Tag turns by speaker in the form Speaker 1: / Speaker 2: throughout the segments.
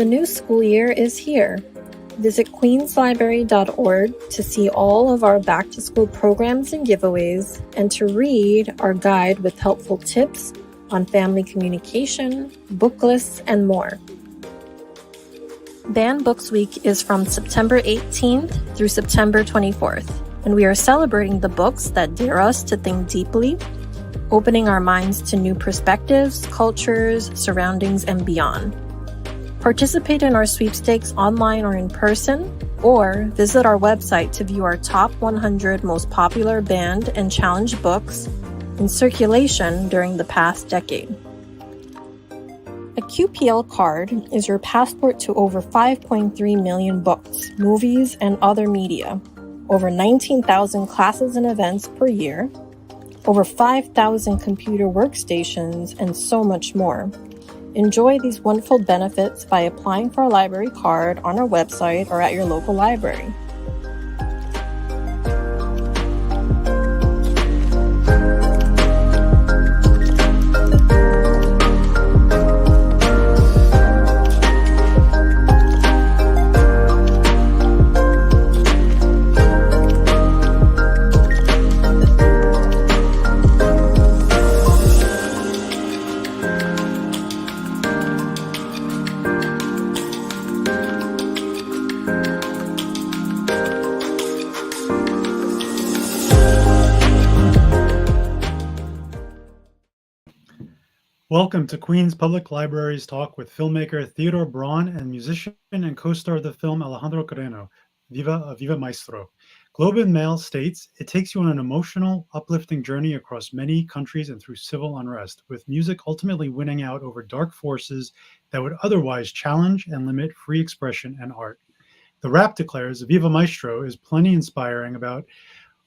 Speaker 1: The new school year is here. Visit queenslibrary.org to see all of our back-to-school programs and giveaways, and to read our guide with helpful tips on family communication, book lists, and more. Banned Books Week is from September 18th through September 24th, and we are celebrating the books that dare us to think deeply, opening our minds to new perspectives, cultures, surroundings, and beyond. Participate in our sweepstakes online or in person, or visit our website to view our top 100 most popular banned and challenged books in circulation during the past decade. A QPL card is your passport to over 5.3 million books, movies, and other media, over 19,000 classes and events per year, over 5,000 computer workstations, and so much more. Enjoy these wonderful benefits by applying for a library card on our website or at your local library.
Speaker 2: Welcome to Queens Public Library's talk with filmmaker Theodore Braun and musician and co-star of the film Alejandro Carreno, Viva Maestro. Globe and Mail states, it takes you on an emotional, uplifting journey across many countries and through civil unrest, with music ultimately winning out over dark forces that would otherwise challenge and limit free expression and art. The rap declares Viva Maestro is plenty inspiring about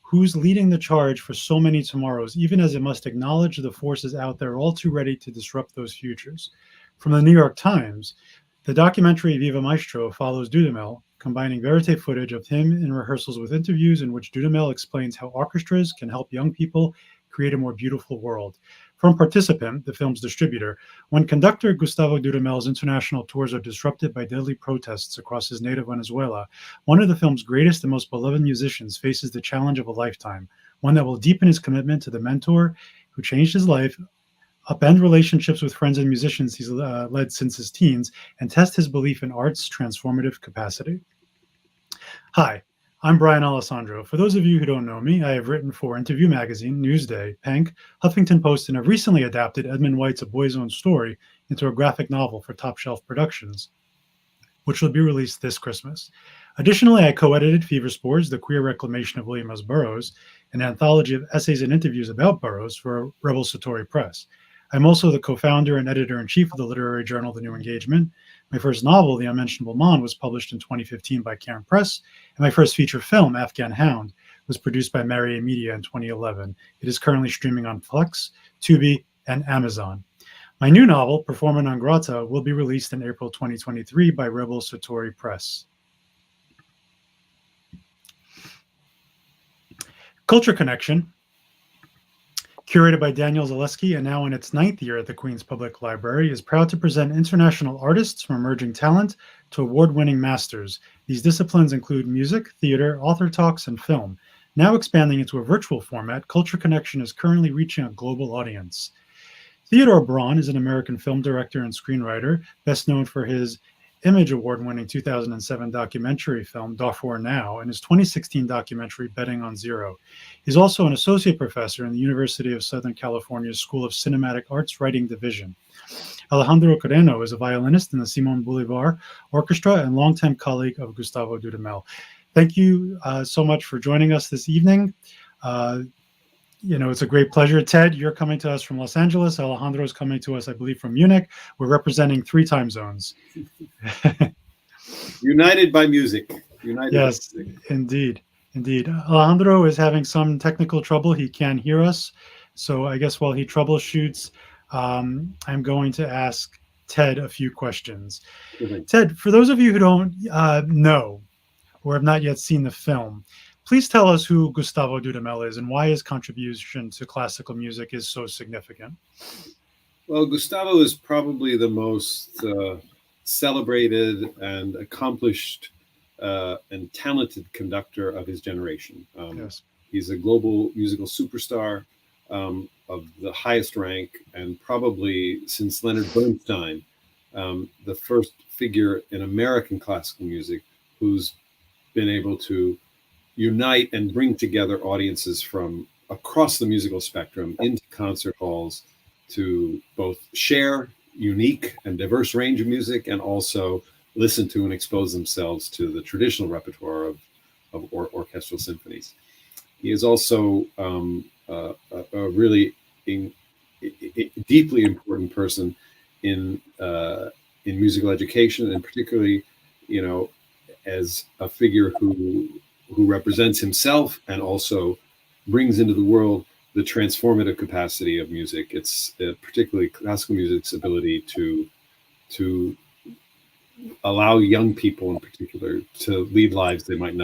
Speaker 2: who's leading the charge for so many tomorrows, even as it must acknowledge the forces out there all too ready to disrupt those futures. From the New York Times, the documentary Viva Maestro follows Dudamel, combining verite footage of him in rehearsals with interviews in which Dudamel explains how orchestras can help young people create a more beautiful world. From Participant, the film's distributor, when conductor Gustavo Dudamel's international tours are disrupted by deadly protests across his native Venezuela, one of the film's greatest and most beloved musicians faces the challenge of a lifetime, one that will deepen his commitment to the mentor who changed his life, upend relationships with friends and musicians he's led since his teens, and test his belief in art's transformative capacity. Hi, I'm Brian Alessandro. For those of you who don't know me, I have written for Interview Magazine, Newsday, Pank, Huffington Post, and have recently adapted Edmund White's A Boy's Own Story into a graphic novel for Top Shelf Productions, which will be released this Christmas. Additionally, I co-edited Fever Spores, The Queer Reclamation of William S. Burroughs, an anthology of essays and interviews about Burroughs for Rebel Satori Press. I'm also the co-founder and editor-in-chief of the literary journal The New Engagement. My first novel, The Unmentionable Mon, was published in 2015 by Cairn Press, and my first feature film, Afghan Hound, was produced by Marriott Media in 2011. It is currently streaming on Plex, Tubi, and Amazon. My new novel, Performa non grata, will be released in April 2023 by Rebel Satori Press. Culture Connection, curated by Daniel Zaleski and now in its 9th year at the Queens Public Library, is proud to present international artists from emerging talent to award-winning masters. These disciplines include music, theater, author talks, and film. Now expanding into a virtual format, Culture Connection is currently reaching a global audience. Theodore Braun is an American film director and screenwriter, best known for his Image Award-winning 2007 documentary film Darfur Now and his 2016 documentary Betting on Zero. He's also an associate professor in the University of Southern California's School of Cinematic Arts Writing Division. Alejandro Carreno is a violinist in the Simon Bolivar Orchestra and longtime colleague of Gustavo Dudamel. Thank you so much for joining us this evening. It's a great pleasure. Ted, you're coming to us from Los Angeles. Alejandro is coming to us, I believe, from Munich. We're representing 3 time zones.
Speaker 3: United by music.
Speaker 2: Yes, by music. Indeed. Alejandro is having some technical trouble. He can't hear us. So I guess while he troubleshoots, I'm going to ask Ted a few questions. Mm-hmm. Ted, for those of you who don't know or have not yet seen the film, please tell us who Gustavo Dudamel is and why his contribution to classical music is so significant.
Speaker 3: Well, Gustavo is probably the most celebrated and accomplished and talented conductor of his generation.
Speaker 2: Yes.
Speaker 3: He's a global musical superstar of the highest rank, and probably since Leonard Bernstein, the first figure in American classical music who's been able to unite and bring together audiences from across the musical spectrum into concert halls to both share unique and diverse range of music and also listen to and expose themselves to the traditional repertoire of orchestral symphonies. He is also a really deeply important person in musical education, and particularly, as a figure who represents himself and also brings into the world the transformative capacity of music. It's particularly classical music's ability to allow young people in particular to lead lives they might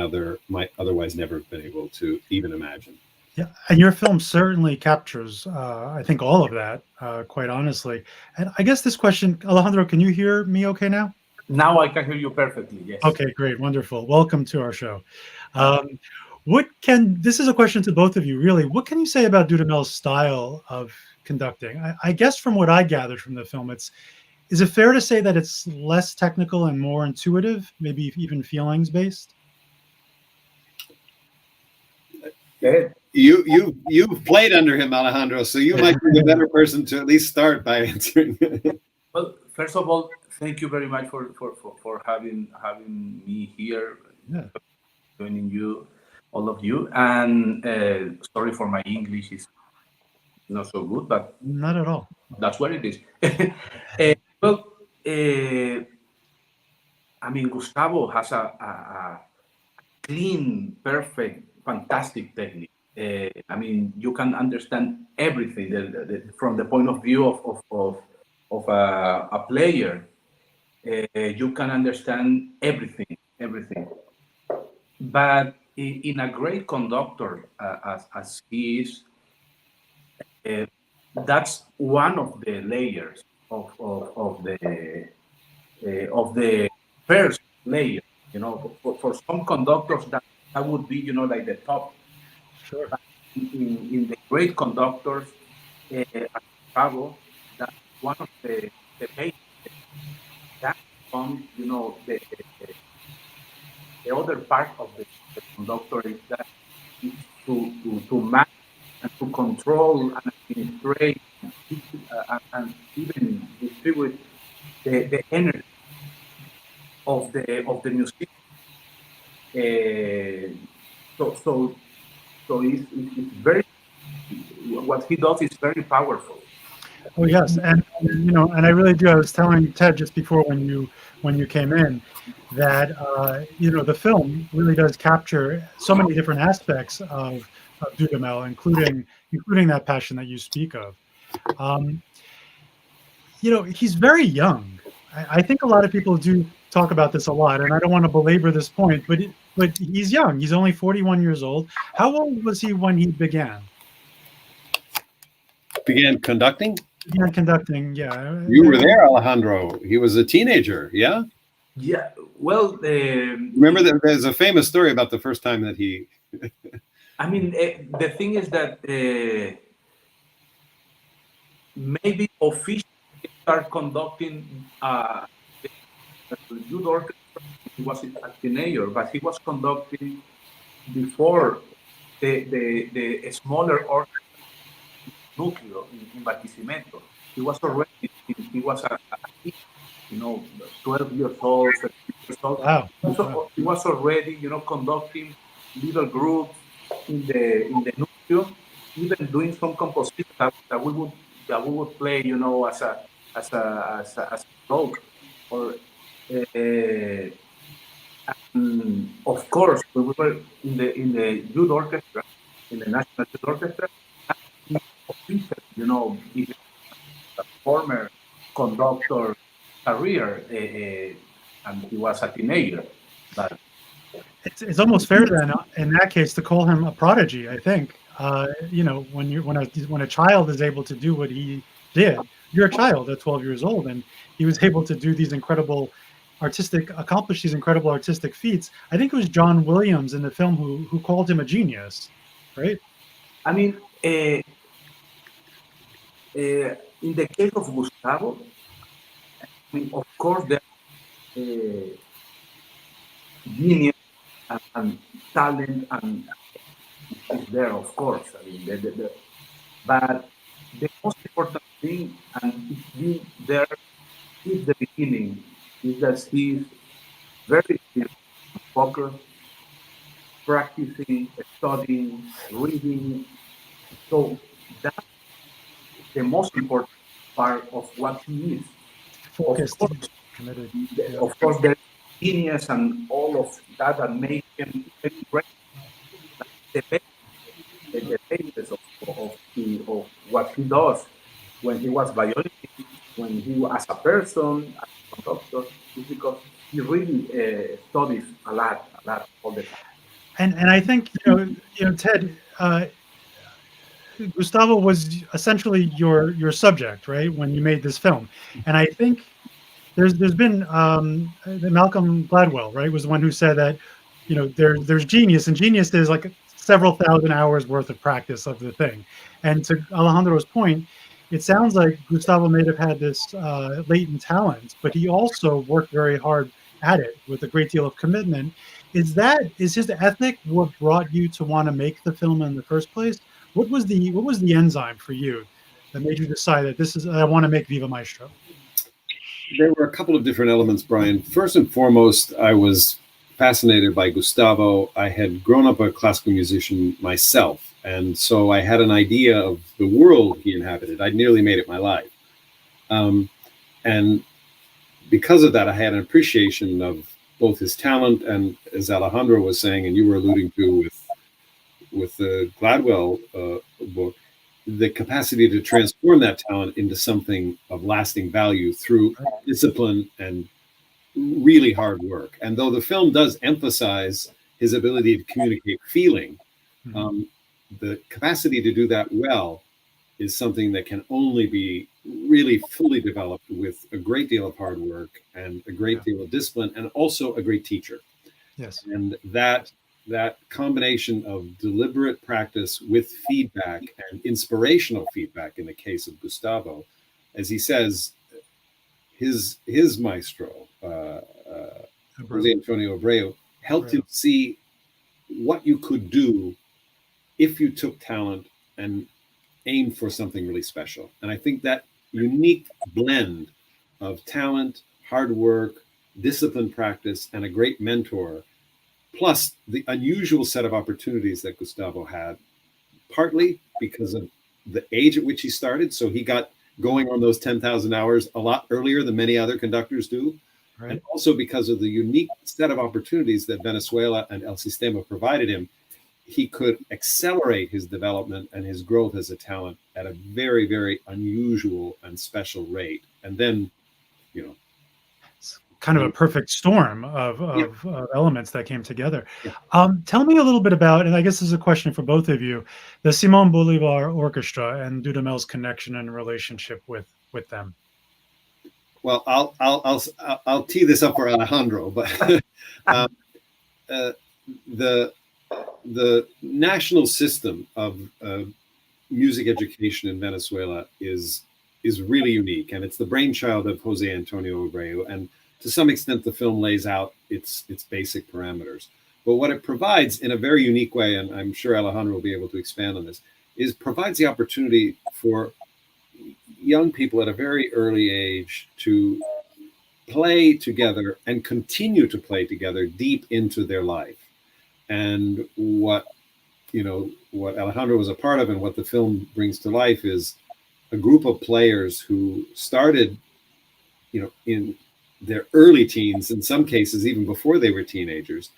Speaker 3: otherwise never have been able to even imagine.
Speaker 2: Yeah, and your film certainly captures, I think, all of that, quite honestly. And I guess this question, Alejandro, can you hear me okay now?
Speaker 4: Now I can hear you perfectly, yes.
Speaker 2: Okay, great, wonderful. Welcome to our show. This is a question to both of you, really. What can you say about Dudamel's style of conducting? I guess from what I gathered from the film, is it fair to say that it's less technical and more intuitive, maybe even feelings based?
Speaker 3: You've played under him, Alejandro, so you might be the better person to at least start by answering.
Speaker 4: Well, first of all, thank you very much for having me here, joining you, all of you, and sorry for my English is not so good, but
Speaker 2: not at all.
Speaker 4: That's what it is. I mean, Gustavo has a clean, perfect, fantastic technique. I mean, you can understand everything from the point of view of a player. You can understand everything. But in a great conductor, as he is, that's one of the layers of the first layer. For some conductors that would be like the top.
Speaker 2: Sure.
Speaker 4: In the great conductors, at Chicago, that's one of the basics. That comes, the other part of the conductor is that to manage and to control and administrate and even distribute the energy of the music. So it's very, what he does is very powerful.
Speaker 2: Oh yes, and and I really do. I was telling Ted just before when you came in that the film really does capture so many different aspects of Dudamel, including that passion that you speak of. He's very young. I think a lot of people do talk about this a lot, and I don't want to belabor this point, but he's young. He's only 41 years old. How old was he when he began?
Speaker 3: Began conducting?
Speaker 2: Began conducting, yeah.
Speaker 3: You were there, Alejandro. He was a teenager, yeah?
Speaker 4: Yeah, well...
Speaker 3: remember that there's a famous story about the first time that he...
Speaker 4: I mean, the thing is that maybe officially start conducting the youth orchestra. He was a teenager, but he was conducting before the smaller orchestra Núcleo in Barquisimeto. He was already, he was a 12 years old, 13 years old.
Speaker 2: Wow.
Speaker 4: So he was already, conducting little groups in the Núcleo, even doing some compositions that we would play, as a joke. Or of course, we were in the youth orchestra, in the National Youth Orchestra. A former conductor career, and he was a teenager. But
Speaker 2: it's almost fair then, in that case, to call him a prodigy. I think when a child is able to do what he did you're a child at 12 years old, and he was able to do these accomplish these incredible artistic feats. I think it was John Williams in the film who called him a genius, right?
Speaker 4: I mean, in the case of Gustavo, I mean, of course, there genius and talent and is there, of course. I mean, but the most important thing, and it's been there since the beginning, is that he's very focused, practicing, studying, reading. So that's the most important part of what he is.
Speaker 2: Focused,
Speaker 4: Of course,
Speaker 2: committed.
Speaker 4: of course, there's genius and all of that that make him very great. The basis of what he does when he was violinist, when he was as a person, as a conductor, is because he really studies a lot, all the time.
Speaker 2: And I think Ted, Gustavo was essentially your subject, right, when you made this film. And I think there's been Malcolm Gladwell, right, was the one who said that there's genius, and genius is like several thousand hours worth of practice of the thing. And to Alejandro's point, it sounds like Gustavo may have had this latent talent, but he also worked very hard at it with a great deal of commitment. Is his ethic what brought you to want to make the film in the first place? What was the enzyme for you that made you decide that I want to make Viva Maestro?
Speaker 3: There were a couple of different elements, Brian. First and foremost, I was fascinated by Gustavo. I had grown up a classical musician myself, and so I had an idea of the world he inhabited. I'd nearly made it my life. And because of that, I had an appreciation of both his talent and, as Alejandro was saying, and you were alluding to with the Gladwell book, the capacity to transform that talent into something of lasting value through discipline and really hard work. And though the film does emphasize his ability to communicate feeling, the capacity to do that well is something that can only be really fully developed with a great deal of hard work and a great deal of discipline, and also a great teacher.
Speaker 2: Yes.
Speaker 3: And that combination of deliberate practice with feedback and inspirational feedback, in the case of Gustavo, as he says, his maestro, Jose Antonio Abreu, helped him see what you could do if you took talent and aimed for something really special. And I think that unique blend of talent, hard work, disciplined practice, and a great mentor, plus the unusual set of opportunities that Gustavo had, partly because of the age at which he started. So he got going on those 10,000 hours a lot earlier than many other conductors do. Right. And also because of the unique set of opportunities that Venezuela and El Sistema provided him, he could accelerate his development and his growth as a talent at a very, very unusual and special rate. And then,
Speaker 2: kind of a perfect storm of elements that came together. Tell me a little bit about, and I guess this is a question for both of you, the Simon Bolivar Orchestra and Dudamel's connection and relationship with them.
Speaker 3: Well, I'll tee this up for Alejandro, but the national system of music education in Venezuela is really unique, and it's the brainchild of Jose Antonio Abreu, and to some extent the film lays out its basic parameters. But what it provides in a very unique way, and I'm sure Alejandro will be able to expand on this, is provides the opportunity for young people at a very early age to play together and continue to play together deep into their life. And what Alejandro was a part of and what the film brings to life is a group of players who started, in their early teens, in some cases even before they were teenagers,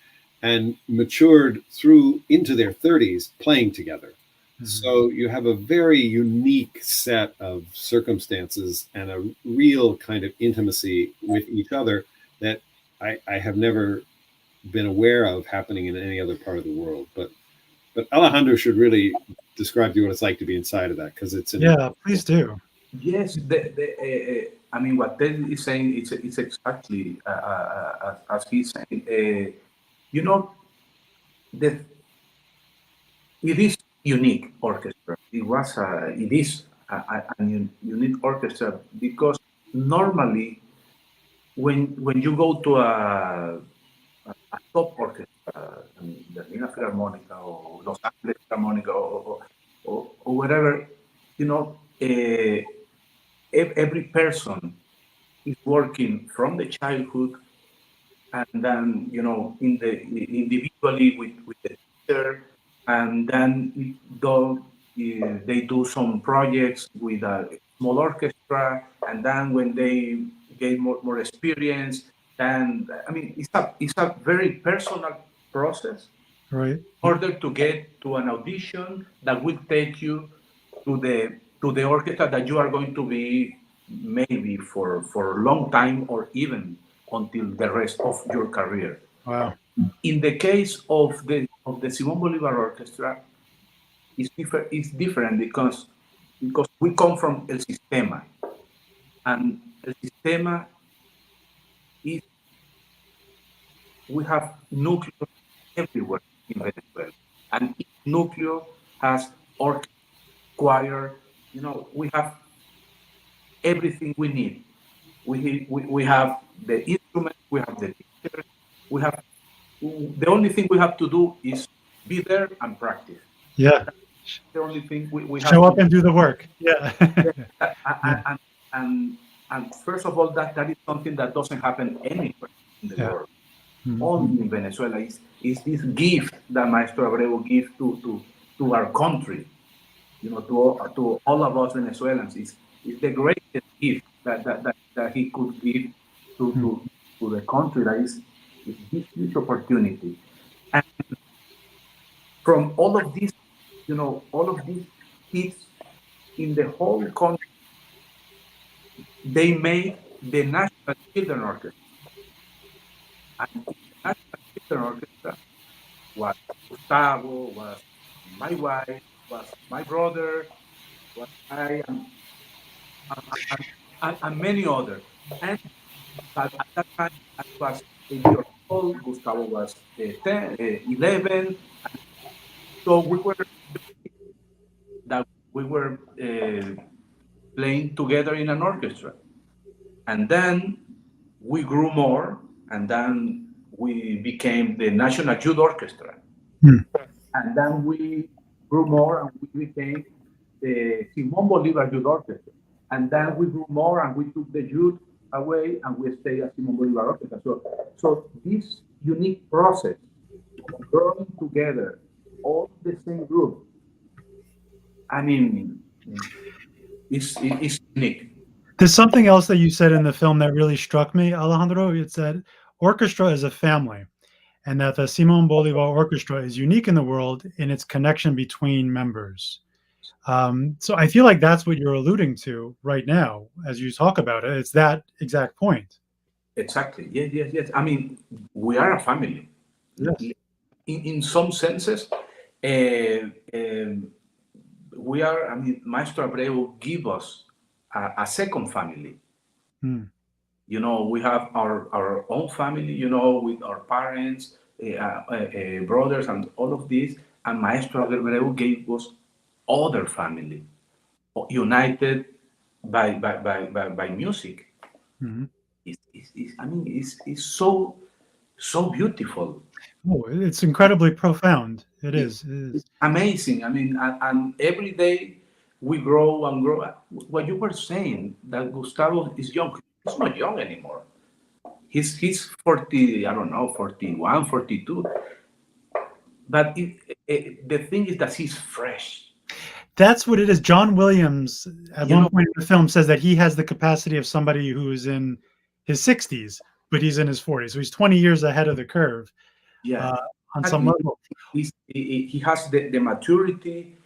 Speaker 3: and matured through into their 30s playing together. Mm-hmm. So you have a very unique set of circumstances and a real kind of intimacy with each other that I have never been aware of happening in any other part of the world. But Alejandro should really describe to you what it's like to be inside of that, because it's
Speaker 2: please do.
Speaker 4: Yes, I mean, what Ted is saying it's exactly as he's saying. You know, the it is unique orchestra. It is a unique orchestra because normally when you go to a top orchestra, I mean, Berliner Philharmonica or Los Angeles Philharmonica or whatever, you know, every person is working from the childhood and then individually with the teacher, and then they do some projects with a small orchestra, and then when they gain more experience, then I mean it's a very personal process
Speaker 2: Right.
Speaker 4: in order to get to an audition that will take you to the orchestra that you are going to be maybe for a long time or even until the rest of your career.
Speaker 2: Wow.
Speaker 4: In the case of the Simon Bolivar Orchestra, it's different because we come from El Sistema, and El Sistema is we have nuclear everywhere in Venezuela, and each nuclear has orchestra, choir. We have everything we need. We have the instruments, we have the teachers, we have the only thing we have to do is be there and practice.
Speaker 2: Yeah.
Speaker 4: The only thing we have
Speaker 2: Show
Speaker 4: to
Speaker 2: up and do the work. Yeah.
Speaker 4: and, and first of all, that is something that doesn't happen anywhere in the
Speaker 2: Yeah.
Speaker 4: world.
Speaker 2: Mhm.
Speaker 4: Only in Venezuela is this gift that Maestro Abreu gives to our country. To all of us Venezuelans, is the greatest gift that he could give to the country. That is this huge opportunity. And from all of these kids in the whole country, they made the National Children Orchestra. And the National Children Orchestra was Gustavo, was my wife, was my brother, was I, and many others. And but at that time, I was 8 years old. Gustavo was 10, 11. So we were playing together in an orchestra, and then we grew more, and then we became the National Youth Orchestra,
Speaker 2: Hmm.
Speaker 4: and then we grew more, and we became the Simon Bolivar Youth Orchestra, and then we grew more, and we took the youth away, and we stayed at Simon Bolivar Orchestra. So this unique process of growing together, all the same group, I mean, it's unique.
Speaker 2: There's something else that you said in the film that really struck me, Alejandro. It's that orchestra is a family, and that the Simon Bolivar Orchestra is unique in the world in its connection between members. So I feel like that's what you're alluding to right now as you talk about it. It's that exact point.
Speaker 4: Exactly. Yes. I mean, we are a family.
Speaker 2: Yes.
Speaker 4: In some senses, we are. I mean, Maestro Abreu give us a second family.
Speaker 2: Hmm.
Speaker 4: We have our own family. With our parents, brothers, and all of this. And Maestro Abreu gave us other family, united by music.
Speaker 2: Mhm.
Speaker 4: It's so beautiful.
Speaker 2: Oh, it's incredibly profound. It is.
Speaker 4: It's amazing. I mean, and every day we grow and grow. What you were saying, that Gustavo is young. He's not young anymore. He's 40, I don't know, 41, 42. But the thing is that he's fresh.
Speaker 2: That's what it is. John Williams, at one point in the film, says that he has the capacity of somebody who is in his 60s, but he's in his 40s. So he's 20 years ahead of the curve.
Speaker 4: Yeah.
Speaker 2: On some level.
Speaker 4: He has the maturity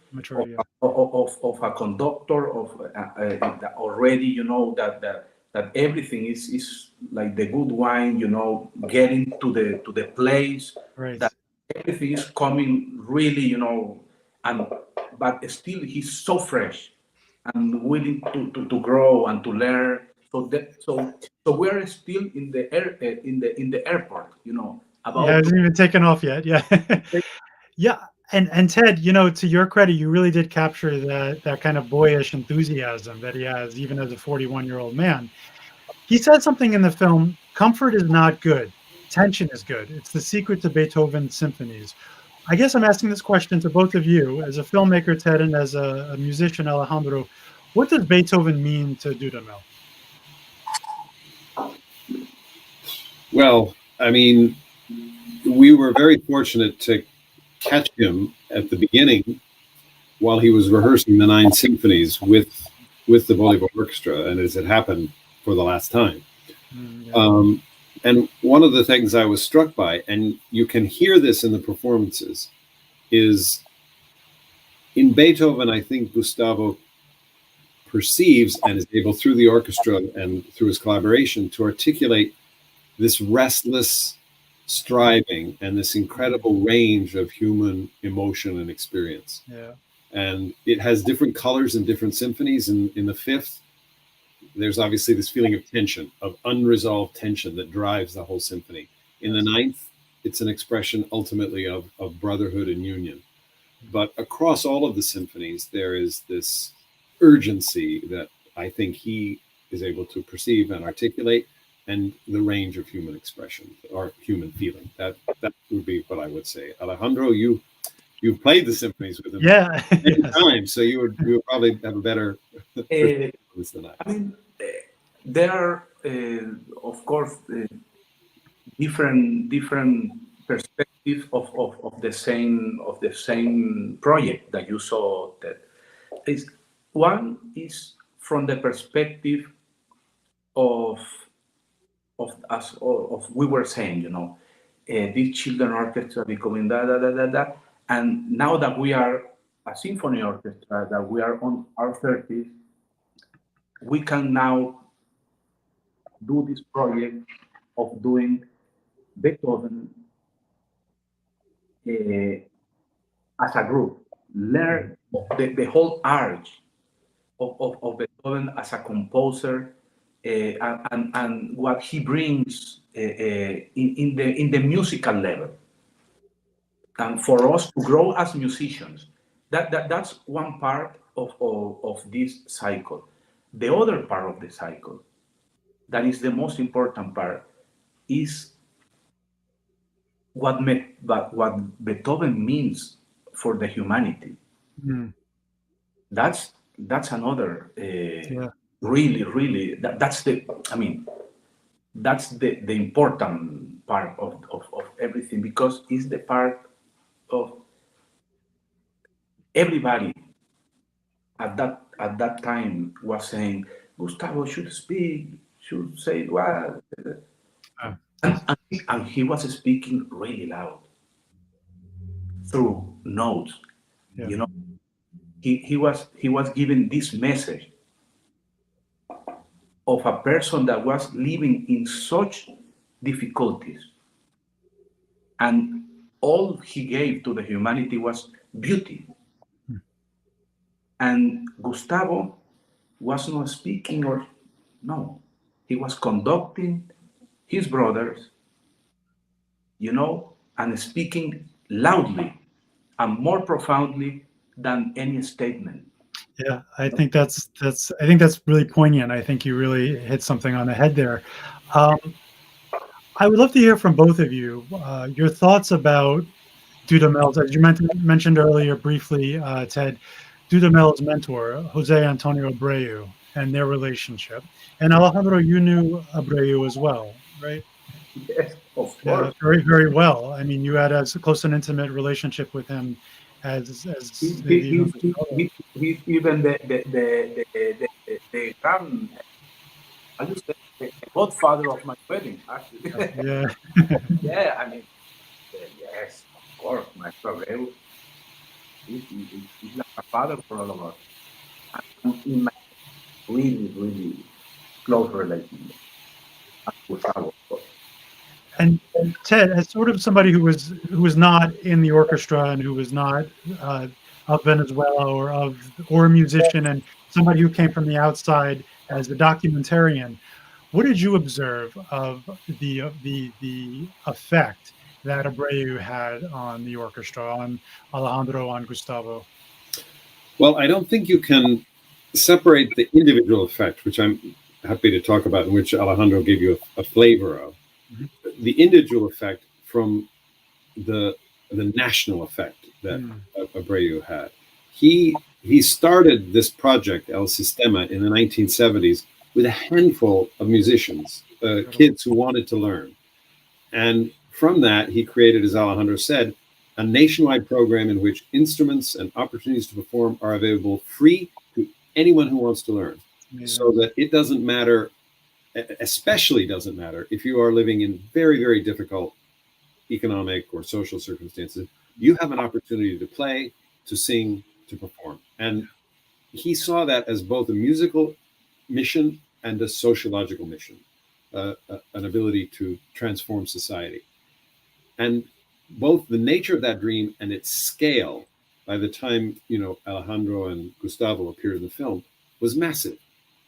Speaker 4: of a conductor, already, that everything is like the good wine, getting to the place,
Speaker 2: right.
Speaker 4: That everything is coming really, but still he's so fresh, and willing to grow and to learn. So we are still in the airport,
Speaker 2: Yeah, it
Speaker 4: about
Speaker 2: hasn't even taken off yet. Yeah. Yeah. And Ted, to your credit, you really did capture that kind of boyish enthusiasm that he has even as a 41-year-old man. He said something in the film, comfort is not good. Tension is good. It's the secret to Beethoven's symphonies. I guess I'm asking this question to both of you, as a filmmaker, Ted, and as a musician, Alejandro. What does Beethoven mean to Dudamel?
Speaker 3: Well, I mean, we were very fortunate to catch him at the beginning while he was rehearsing the 9 symphonies with the Bolivar Orchestra, and as it happened for the last time.
Speaker 2: Yeah.
Speaker 3: And one of the things I was struck by, and you can hear this in the performances, is in Beethoven, I think Gustavo perceives and is able, through the orchestra and through his collaboration, to articulate this restless striving and this incredible range of human emotion and experience.
Speaker 2: Yeah.
Speaker 3: And it has different colors in different symphonies. In the 5th, there's obviously this feeling of tension, of unresolved tension that drives the whole symphony. In the 9th, it's an expression ultimately of brotherhood and union. But across all of the symphonies, there is this urgency that I think he is able to perceive and articulate, and the range of human expression or human feeling. That would be what I would say. Alejandro, you played the symphonies with him many times, so you would probably have a better performance than I.
Speaker 4: I mean, there are, of course, different perspectives of the same project that you saw. One is from the perspective of we were saying, this children orchestra becoming da. And now that we are a symphony orchestra, that we are on our 30s, we can now do this project of doing Beethoven as a group, learn the whole arch of Beethoven as a composer, and what he brings in the musical level, and for us to grow as musicians. That's one part of this cycle. The other part of the cycle, that is the most important part, is what Beethoven means for the humanity.
Speaker 2: Mm.
Speaker 4: That's another really that's the important part of everything, because it's the part of everybody at that time was saying Gustavo should speak, should say what, and he was speaking really loud through notes.
Speaker 2: Yeah.
Speaker 4: He was giving this message of a person that was living in such difficulties, and all he gave to the humanity was beauty. And Gustavo was not speaking, he was conducting his brothers, and speaking loudly and more profoundly than any statement.
Speaker 2: Yeah, I think that's really poignant. I think you really hit something on the head there. I would love to hear from both of you your thoughts about Dudamel's, as you mentioned earlier briefly, Ted, Dudamel's mentor, Jose Antonio Abreu, and their relationship. And Alejandro, you knew Abreu as well, right?
Speaker 4: Yes, of course.
Speaker 2: Yeah, very, very well. I mean, you had as close an intimate relationship with him as
Speaker 4: he's even the grand, I would say, the godfather of my wedding, actually.
Speaker 2: Yeah.
Speaker 4: Yeah, I mean, yes, of course, Maestro Abreu is like a father for all of us. And in my really, really close relationship with Gustavo, of course.
Speaker 2: And Ted, as sort of somebody who was not in the orchestra and who was not of Venezuela or a musician and somebody who came from the outside as a documentarian, what did you observe of the effect that Abreu had on the orchestra, on Alejandro, on Gustavo?
Speaker 3: Well, I don't think you can separate the individual effect, which I'm happy to talk about, in which Alejandro gave you a flavor of, the individual effect from the national effect that Abreu had. He started this project, El Sistema, in the 1970s with a handful of musicians, kids who wanted to learn. And from that, he created, as Alejandro said, a nationwide program in which instruments and opportunities to perform are available free to anyone who wants to learn. So that it doesn't matter, especially doesn't matter if you are living in very, very difficult economic or social circumstances, you have an opportunity to play, to sing, to perform. And he saw that as both a musical mission and a sociological mission, an ability to transform society. And both the nature of that dream and its scale, by the time, Alejandro and Gustavo appeared in the film, was massive.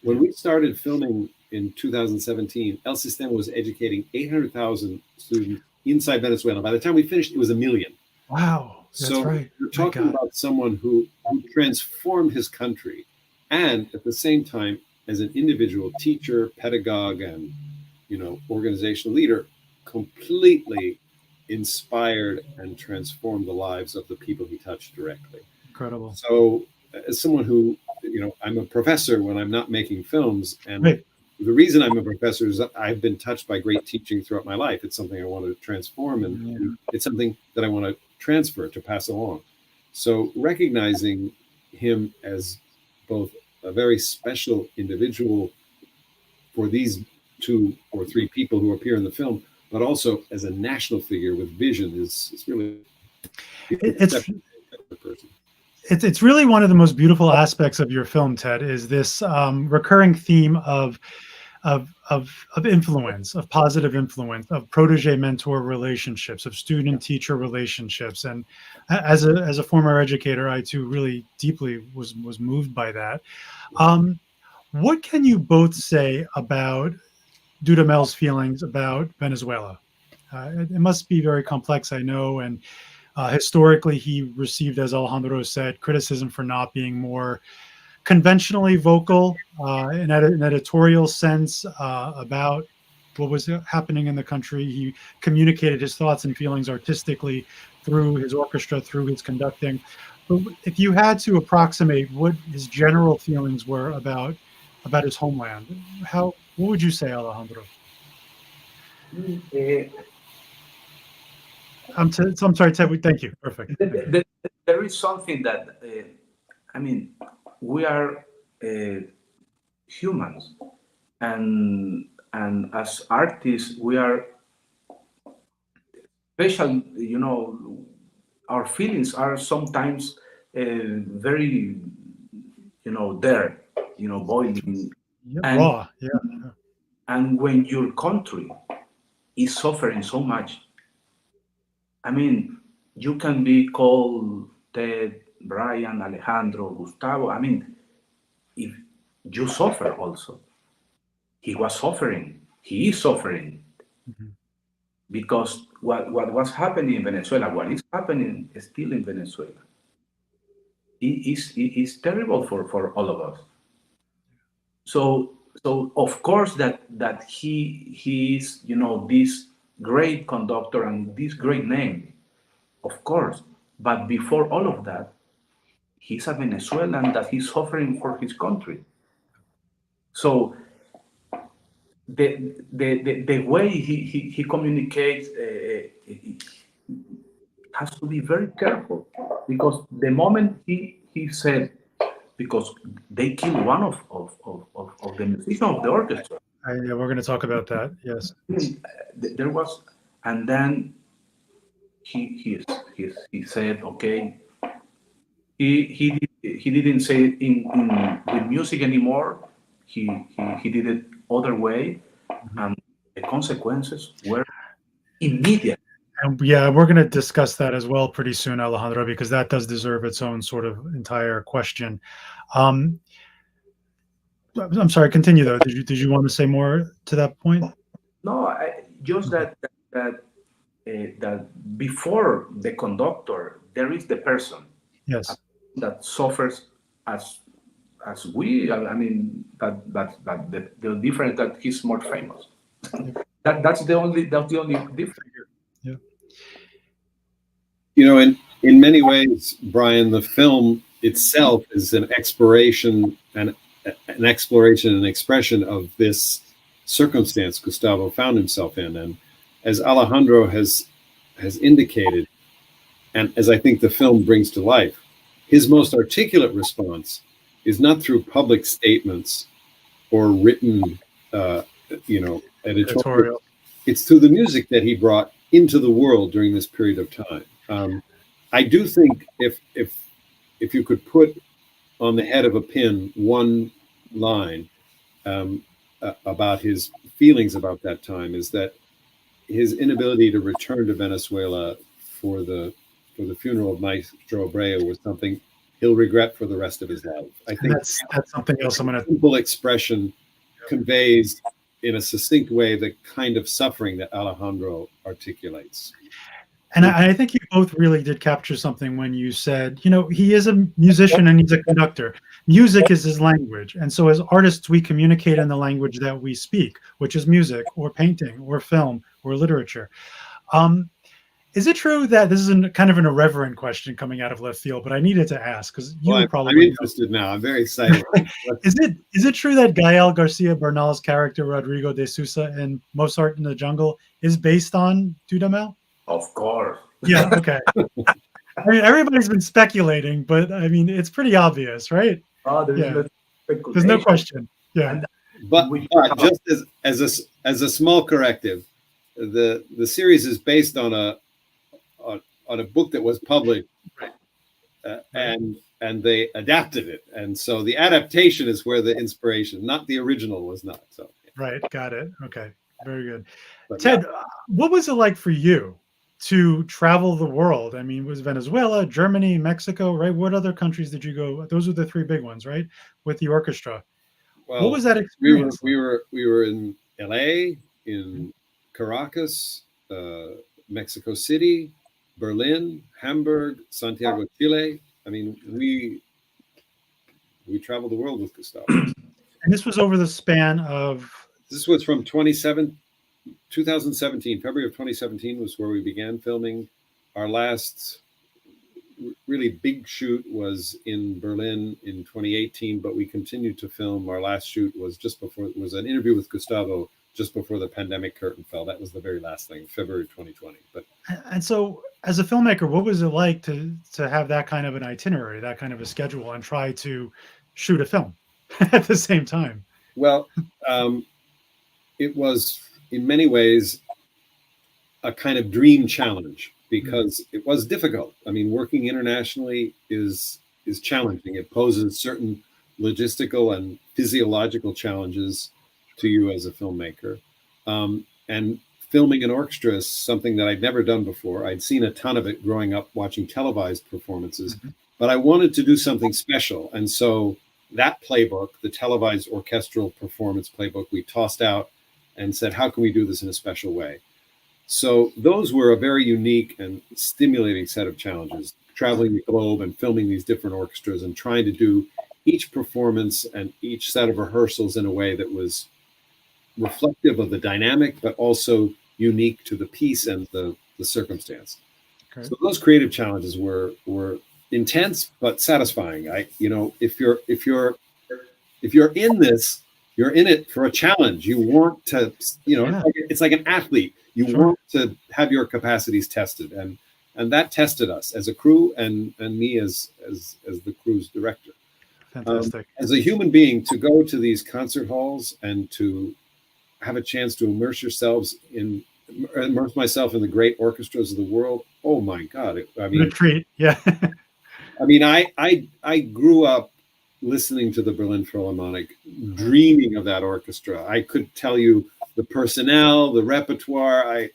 Speaker 3: When we started filming in 2017, El Sistema was educating 800,000 students inside Venezuela. By the time we finished, it was 1 million.
Speaker 2: Wow, that's right.
Speaker 3: You're talking about someone who transformed his country, and at the same time, as an individual teacher, pedagogue, and organizational leader, completely inspired and transformed the lives of the people he touched directly.
Speaker 2: Incredible.
Speaker 3: So, as someone who, I'm a professor when I'm not making films, and the reason I'm a professor is that I've been touched by great teaching throughout my life. It's something I want to transform, and it's something that I want to transfer, to pass along. So recognizing him as both a very special individual for these 2 or 3 people who appear in the film, but also as a national figure with vision is really
Speaker 2: it's really one of the most beautiful aspects of your film, Ted, is this recurring theme of influence, of positive influence, of protege-mentor relationships, of student-teacher relationships. And as a former educator, I too really deeply was moved by that. What can you both say about Dudamel's feelings about Venezuela? It must be very complex, I know, and historically he received, as Alejandro said, criticism for not being more conventionally vocal in an editorial sense about what was happening in the country. He communicated his thoughts and feelings artistically through his orchestra, through his conducting. But if you had to approximate what his general feelings were about his homeland, what would you say, Alejandro? I'm sorry, Ted. Thank you. Perfect.
Speaker 4: There is something that, we are humans, and as artists, we are special. Our feelings are sometimes very, there, boiling, and
Speaker 2: raw.
Speaker 4: And when your country is suffering so much, you can be called Ted, Brian, Alejandro, Gustavo. If you suffer also, he was suffering. He is suffering because what was happening in Venezuela, what is happening still in Venezuela, it is terrible for all of us. So of course that he is this great conductor and this great name, of course. But before all of that, he's a Venezuelan that he's suffering for his country. So the way he communicates has to be very careful, because the moment he said, because they killed one of the musicians of the orchestra.
Speaker 2: We're going to talk about that. Yes.
Speaker 4: There was, and then he said, okay. He didn't say it in with music anymore. He did it other way, and the consequences were immediate.
Speaker 2: And yeah, we're going to discuss that as well pretty soon, Alejandro, because that does deserve its own sort of entire question. Um, I'm sorry, continue though. Did you want to say more to that point?
Speaker 4: No, just that before the conductor, there is the person
Speaker 2: Yes.
Speaker 4: that suffers as we. I mean that the difference that he's more famous. That's the only difference.
Speaker 2: Yeah.
Speaker 3: You know, in many ways, Brian, the film itself is an exploration and expression of this circumstance Gustavo found himself in. And as Alejandro has indicated, and as I think the film brings to life, his most articulate response is not through public statements or written, editorial. It's through the music that he brought into the world during this period of time. I do think if you could put on the head of a pin one line about his feelings about that time, is that his inability to return to Venezuela for the funeral of Maestro Abreu was something he'll regret for the rest of his life. I think
Speaker 2: that's something else I'm going to.
Speaker 3: Simple expression conveys in a succinct way the kind of suffering that Alejandro articulates.
Speaker 2: And I think you both really did capture something when you said, he is a musician and he's a conductor. Music is his language. And so as artists, we communicate in the language that we speak, which is music or painting or film or literature. Is it true that this is kind of an irreverent question coming out of left field, but I needed to ask because
Speaker 3: I'm interested now. I'm very excited.
Speaker 2: Is it true that Gael Garcia Bernal's character Rodrigo de Sousa in Mozart in the Jungle is based on Dudamel?
Speaker 4: Of course.
Speaker 2: Yeah. Okay. I mean, everybody's been speculating, but I mean, it's pretty obvious, right? There's no question. Yeah.
Speaker 3: But just as a small corrective, the series is based on a book that was published, and they adapted it, and so the adaptation is where the inspiration, not the original, was not. So
Speaker 2: right, got it. Okay, very good.
Speaker 3: But
Speaker 2: Ted, what was it like for you to travel the world? I mean, was Venezuela, Germany, Mexico, right? What other countries did you go? Those were the three big ones, right? With the orchestra.
Speaker 3: Well,
Speaker 2: what was that experience?
Speaker 3: We were in LA, in Caracas, Mexico City, Berlin, Hamburg, Santiago, Chile. I mean, we traveled the world with Gustavo.
Speaker 2: And this was over the span of.
Speaker 3: This was from 2017. February of 2017 was where we began filming. Our last really big shoot was in Berlin in 2018, but we continued to film. Our last shoot was was an interview with Gustavo just before the pandemic curtain fell. That was the very last thing, February 2020.
Speaker 2: And so, as a filmmaker, what was it like to have that kind of an itinerary, that kind of a schedule, and try to shoot a film at the same time?
Speaker 3: Well, it was in many ways a kind of dream challenge because it was difficult. I mean, working internationally is challenging. It poses certain logistical and physiological challenges to you as a filmmaker. And filming an orchestra is something that I'd never done before. I'd seen a ton of it growing up watching televised performances, but I wanted to do something special. And so that playbook, the televised orchestral performance playbook, we tossed out and said, how can we do this in a special way? So those were a very unique and stimulating set of challenges, traveling the globe and filming these different orchestras and trying to do each performance and each set of rehearsals in a way that was reflective of the dynamic, but also unique to the piece and the circumstance. Okay. So those creative challenges were intense but satisfying. If you're in this, you're in it for a challenge. You want to, it's like an athlete. You want to have your capacities tested, and that tested us as a crew and me as the crew's director.
Speaker 2: Fantastic.
Speaker 3: As a human being, to go to these concert halls and to have a chance to immerse myself in the great orchestras of the world. Oh my God!
Speaker 2: What a treat! Yeah.
Speaker 3: I mean, I grew up listening to the Berlin Philharmonic, dreaming of that orchestra. I could tell you the personnel, the repertoire,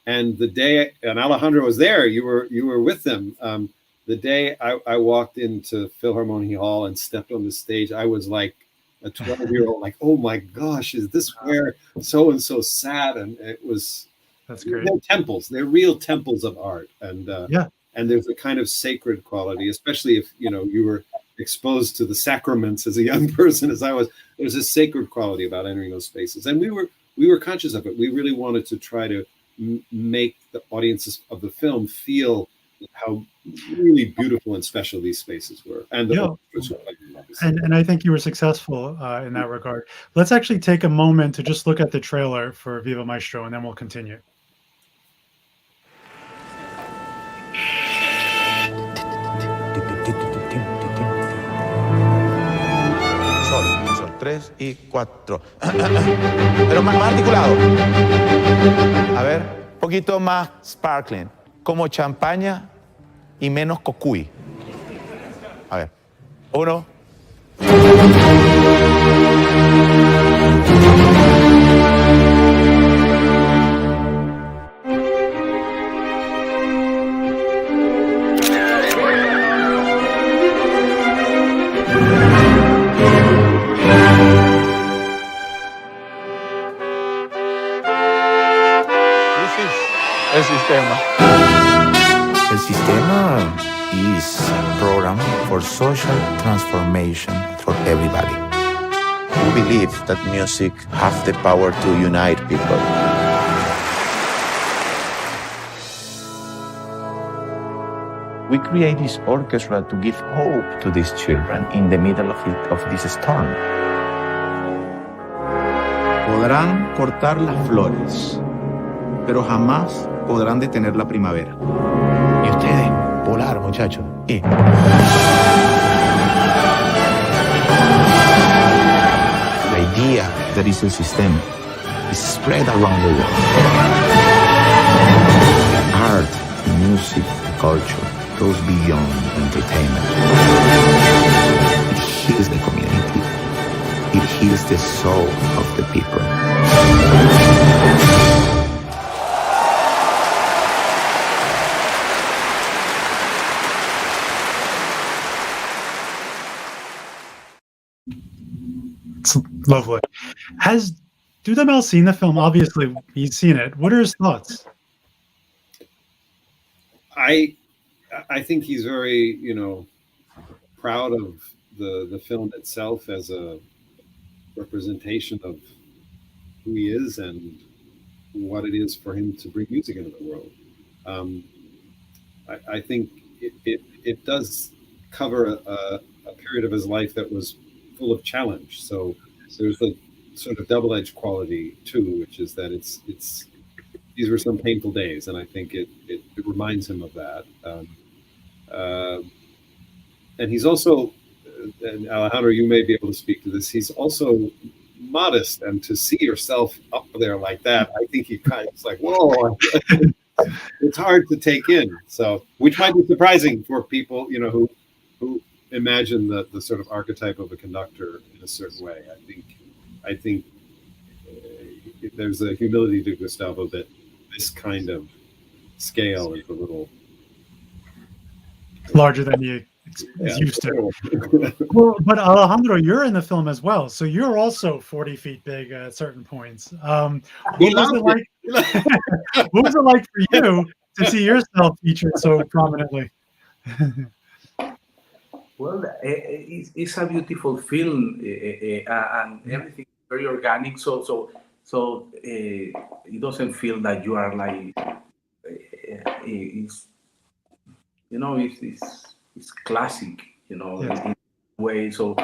Speaker 3: And the day, and Alejandro was there, you were with them. The day I walked into Philharmonia Hall and stepped on the stage, I was like a 12-year-old, like, oh my gosh, is this where so and so sat? And it was.
Speaker 2: That's great.
Speaker 3: They're temples. They're real temples of art, and
Speaker 2: yeah.
Speaker 3: And there's a kind of sacred quality, especially if you were exposed to the sacraments as a young person, as I was. There's a sacred quality about entering those spaces, and we were conscious of it. We really wanted to try to make the audiences of the film feel how really beautiful and special these spaces were, and
Speaker 2: and I think you were successful in that regard. Let's actually take a moment to just look at the trailer for Viva Maestro, and then we'll continue.
Speaker 5: Sol, 3 y 4. Pero más articulado. A ver, un poquito más sparkling. Como champaña y menos cocuy. A ver. 1.
Speaker 6: El sistema.
Speaker 5: El sistema is a program for social transformation for everybody. We believe that music has the power to unite people. We create this orchestra to give hope to these children in the middle of this storm. Podrán cortar las flores, pero jamás podrán detener la primavera. Y ustedes, volar, muchachos. Y... The idea that is a system is spread around the world. Art, music, culture goes beyond entertainment. It heals the community. It heals the soul of the people.
Speaker 2: It's lovely. Has Dudamel seen the film? Obviously, he's seen it. What are his thoughts?
Speaker 3: I think he's very, proud of the film itself as a representation of who he is and what it is for him to bring music into the world. I think it does cover a period of his life that was full of challenge. So there's a sort of double-edged quality too, which is that it's these were some painful days, and I think it reminds him of that. And he's also, and Alejandro, you may be able to speak to this, he's also modest, and to see yourself up there like that, I think he kind of is like, whoa, it's hard to take in. So, which might be surprising for people, who imagine the sort of archetype of a conductor in a certain way. I think there's a humility to Gustavo that this kind of scale is a little
Speaker 2: larger than you is used to. Well, but Alejandro, you're in the film as well, so you're also 40 feet big at certain points. What was it like for you to see yourself featured so prominently?
Speaker 4: Well, it's a beautiful film, and everything is very organic. So it doesn't feel that you are like it's classic, in a way. So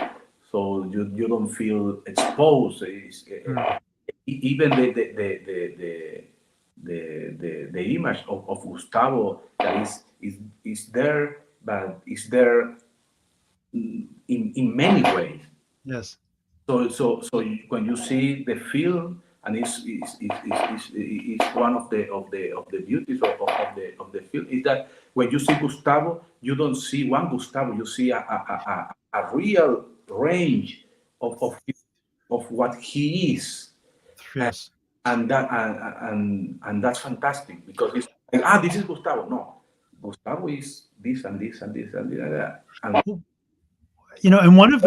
Speaker 4: you don't feel exposed. Even the image of Gustavo that is there, but is there in many ways.
Speaker 2: Yes.
Speaker 4: So when you see the film, and it's one of the beauties of the film is that when you see Gustavo, you don't see one Gustavo. You see a real range of what he is.
Speaker 2: Yes.
Speaker 4: and that's fantastic, because it's like, this is Gustavo. No, Gustavo is this and this and this and this and that. And
Speaker 2: And one of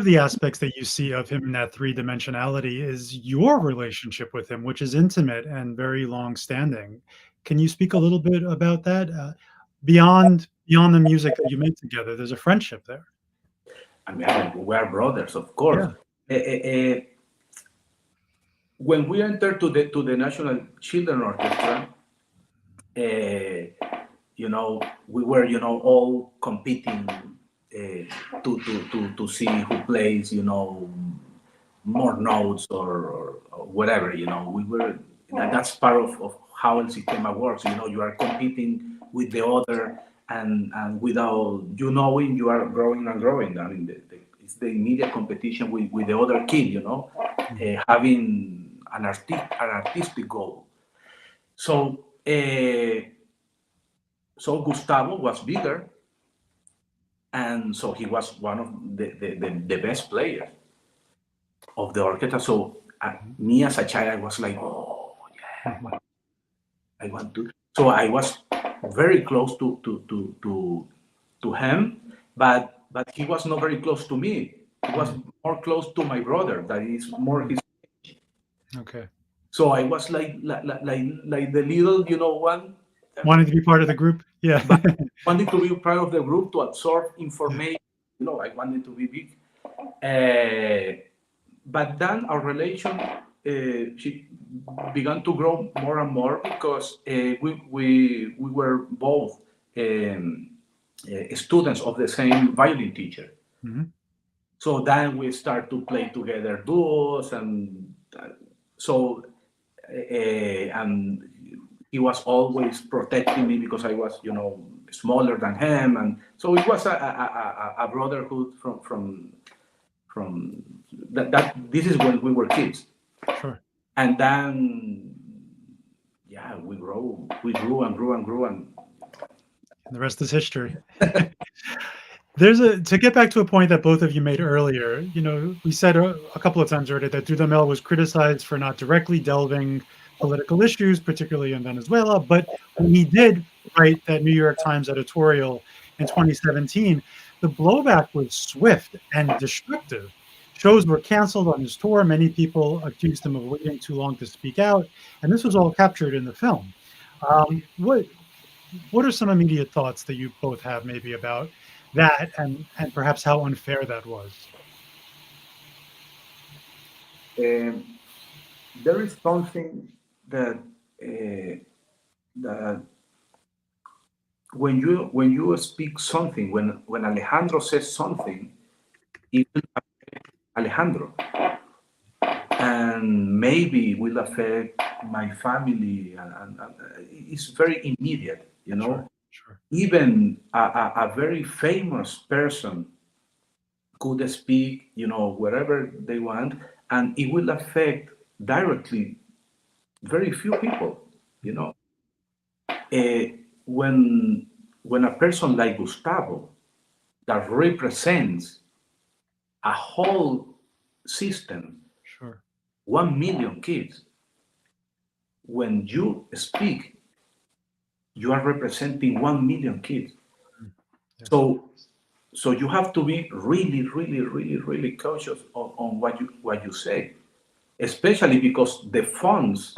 Speaker 2: the aspects that you see of him in that three-dimensionality is your relationship with him, which is intimate and very long-standing. Can you speak a little bit about that? Beyond the music that you made together, there's a friendship there.
Speaker 4: I mean, we are brothers, of course. When we entered to the National Children Orchestra, we were, all competing to see who plays, more notes or whatever. We were. That's part of how El Sistema works. You are competing with the other, and without you knowing, you are growing and growing. I mean, it's the immediate competition with the other kid. Having an artistic goal. So Gustavo was bigger, and so he was one of the best players of the orchestra. So me as a child, I was like, oh yeah, I want to. So I was very close to him, but he was not very close to me. He was more close to my brother. That is more his.
Speaker 2: Okay.
Speaker 4: So I was like the little, one.
Speaker 2: Wanting to be part of the group, yeah.
Speaker 4: Wanting to be part of the group, to absorb information. I wanted to be big. But then our relation she began to grow more and more, because we were both students of the same violin teacher.
Speaker 2: Mm-hmm.
Speaker 4: So then we start to play together duos, and so and he was always protecting me because I was, smaller than him, and so it was a brotherhood from that. This is when we were kids.
Speaker 2: Sure.
Speaker 4: And then, we grew and grew, and
Speaker 2: the rest is history. To get back to a point that both of you made earlier, we said a couple of times already that Dudamel was criticized for not directly delving political issues, particularly in Venezuela, but when he did write that New York Times editorial in 2017, the blowback was swift and destructive. Shows were canceled on his tour. Many people accused him of waiting too long to speak out, and this was all captured in the film. What are some immediate thoughts that you both have maybe about that, and perhaps how unfair that was?
Speaker 4: There is something that when you speak something, when Alejandro says something, it will affect Alejandro, and maybe it will affect my family, and it's very immediate,
Speaker 2: Sure.
Speaker 4: Even a very famous person could speak, wherever they want, and it will affect directly very few people, When a person like Gustavo, that represents a whole system,
Speaker 2: Sure.
Speaker 4: 1 million kids, when you speak, you are representing 1 million kids.
Speaker 2: Yeah.
Speaker 4: So you have to be really, really, really, really cautious on what you say, especially because the funds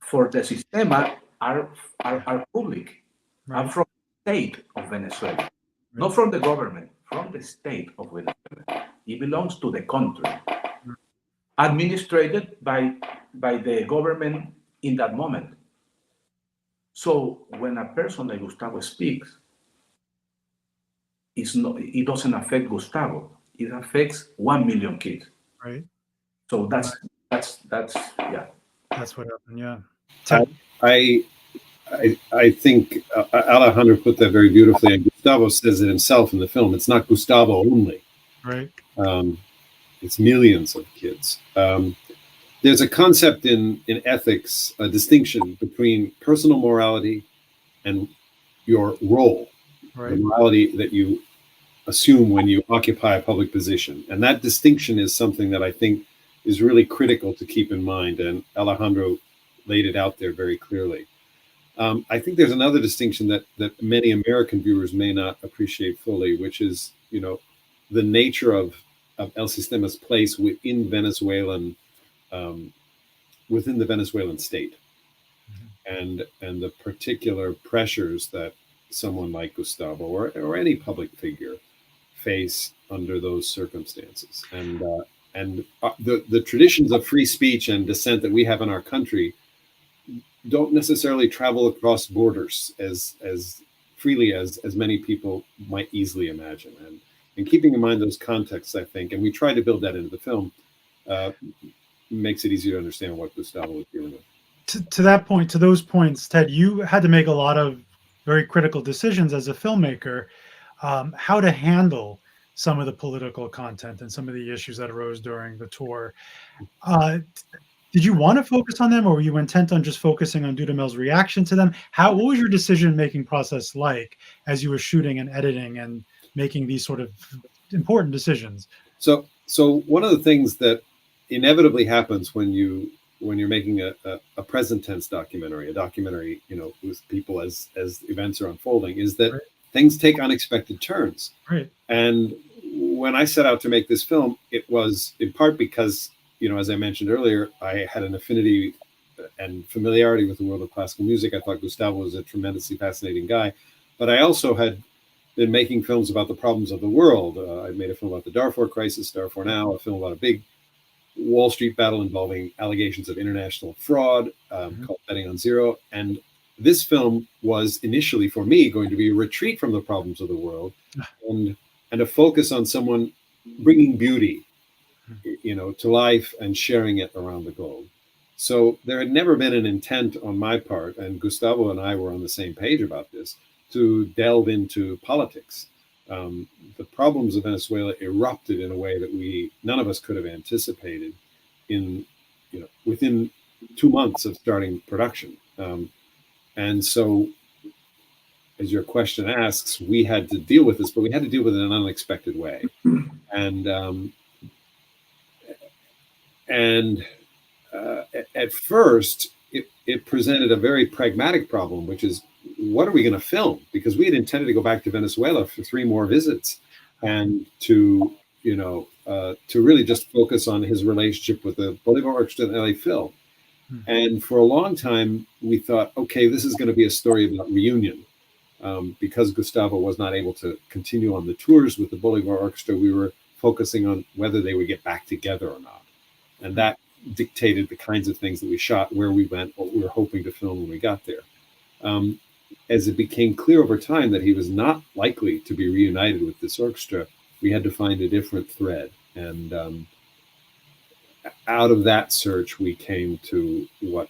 Speaker 4: for the Sistema are public,
Speaker 2: Right.
Speaker 4: are from the state of Venezuela,
Speaker 2: Right.
Speaker 4: not from the government, from the state of Venezuela. It belongs to the country, administrated by the government in that moment. So when a person like Gustavo speaks, it doesn't affect Gustavo. It affects 1 million kids.
Speaker 2: Right.
Speaker 4: So that's yeah.
Speaker 2: That's what happened. Yeah.
Speaker 3: I think Alejandro put that very beautifully, and Gustavo says it himself in the film. It's not Gustavo only.
Speaker 2: Right.
Speaker 3: It's millions of kids. There's a concept in ethics, a distinction between personal morality and your role,
Speaker 2: Right.
Speaker 3: the morality that you assume when you occupy a public position. And that distinction is something that I think is really critical to keep in mind, and Alejandro laid it out there very clearly. I think there's another distinction that many American viewers may not appreciate fully, which is, the nature of El Sistema's place within within the Venezuelan state, and the particular pressures that someone like Gustavo or any public figure face under those circumstances. And the traditions of free speech and dissent that we have in our country don't necessarily travel across borders as freely as many people might easily imagine. And keeping in mind those contexts, I think, and we try to build that into the film, makes it easier to understand what Gustavo was dealing with.
Speaker 2: To that point, to those points, Ted, you had to make a lot of very critical decisions as a filmmaker, how to handle some of the political content and some of the issues that arose during the tour. Did you want to focus on them, or were you intent on just focusing on Dudamel's reaction to them? What was your decision-making process like as you were shooting and editing and making these sort of important decisions?
Speaker 3: So one of the things that inevitably happens when you're making a present tense documentary, a documentary, with people as events are unfolding, is that things take unexpected turns.
Speaker 2: Right.
Speaker 3: And when I set out to make this film, it was in part because, as I mentioned earlier, I had an affinity and familiarity with the world of classical music. I thought Gustavo was a tremendously fascinating guy, but I also had been making films about the problems of the world. I made a film about the Darfur crisis, Darfur Now, a film about a big Wall Street battle involving allegations of international fraud, called Betting on Zero. And this film was initially, for me, going to be a retreat from the problems of the world and a focus on someone bringing beauty, to life and sharing it around the globe. So there had never been an intent on my part, and Gustavo and I were on the same page about this, to delve into politics. The problems of Venezuela erupted in a way that none of us could have anticipated within 2 months of starting production. And so, as your question asks, we had to deal with this, but we had to deal with it in an unexpected way. And at first, it presented a very pragmatic problem, which is, what are we going to film? Because we had intended to go back to Venezuela for 3 more visits and to really just focus on his relationship with the Bolivar Orchestra and LA Phil. And for a long time, we thought, okay, this is going to be a story about reunion. Because Gustavo was not able to continue on the tours with the Bolivar Orchestra, we were focusing on whether they would get back together or not. And that dictated the kinds of things that we shot, where we went, what we were hoping to film when we got there. As it became clear over time that he was not likely to be reunited with this orchestra, we had to find a different thread. And out of that search, we came to what